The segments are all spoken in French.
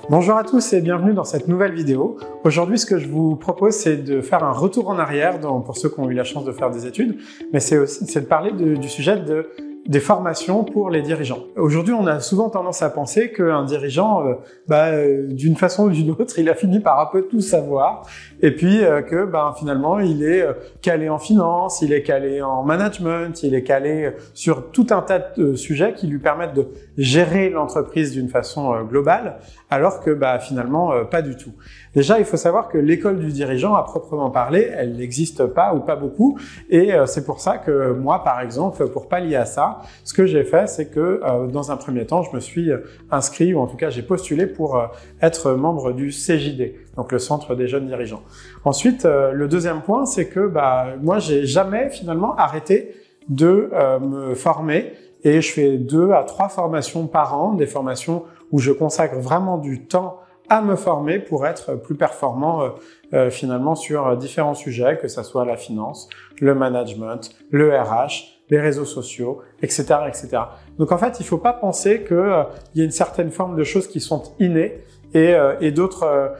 Bonjour à tous et bienvenue dans cette nouvelle vidéo. Aujourd'hui, ce que je vous propose, c'est de faire un retour en arrière pour ceux qui ont eu la chance de faire des études, mais c'est de parler du sujet des formations pour les dirigeants. Aujourd'hui, on a souvent tendance à penser qu'un dirigeant, d'une façon ou d'une autre, il a fini par un peu tout savoir, et puis que finalement, il est calé en finance, il est calé en management, il est calé sur tout un tas de sujets qui lui permettent de gérer l'entreprise d'une façon globale, alors que finalement, pas du tout. Déjà, il faut savoir que l'école du dirigeant, à proprement parler, elle n'existe pas ou pas beaucoup, et c'est pour ça que moi, par exemple, pour pallier à ça, ce que j'ai fait, c'est que dans un premier temps, je me suis inscrit, ou en tout cas j'ai postulé pour être membre du CJD, donc le Centre des jeunes dirigeants. Ensuite, le deuxième point, c'est que moi, j'ai jamais finalement arrêté de me former, et je fais 2 à 3 formations par an, des formations où je consacre vraiment du temps à me former pour être plus performant finalement sur différents sujets, que ce soit la finance, le management, le RH, les réseaux sociaux, etc., etc. Donc en fait, il ne faut pas penser qu'il y a une certaine forme de choses qui sont innées et d'autres,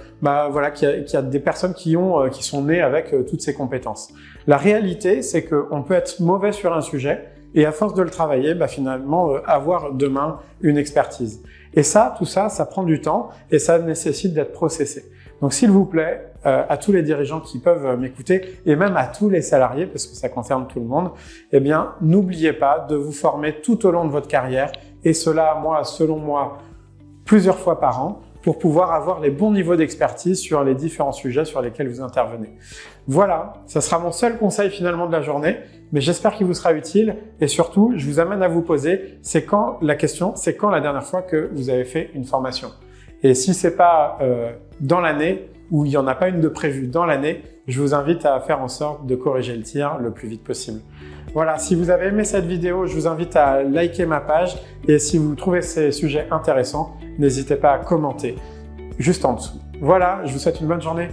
qu'il y a des personnes qui sont nées avec toutes ces compétences. La réalité, c'est qu'on peut être mauvais sur un sujet et à force de le travailler, finalement, avoir demain une expertise. Et tout ça, ça prend du temps et ça nécessite d'être processé. Donc s'il vous plaît, à tous les dirigeants qui peuvent m'écouter et même à tous les salariés, parce que ça concerne tout le monde, n'oubliez pas de vous former tout au long de votre carrière, et cela, selon moi, plusieurs fois par an, pour pouvoir avoir les bons niveaux d'expertise sur les différents sujets sur lesquels vous intervenez. Voilà, ça sera mon seul conseil finalement de la journée, mais j'espère qu'il vous sera utile, et surtout, je vous amène à vous poser, la question, c'est quand la dernière fois que vous avez fait une formation? Et si c'est pas dans l'année, ou il n'y en a pas une de prévue dans l'année, je vous invite à faire en sorte de corriger le tir le plus vite possible. Voilà, si vous avez aimé cette vidéo, je vous invite à liker ma page, et si vous trouvez ces sujets intéressants, n'hésitez pas à commenter juste en dessous. Voilà, je vous souhaite une bonne journée.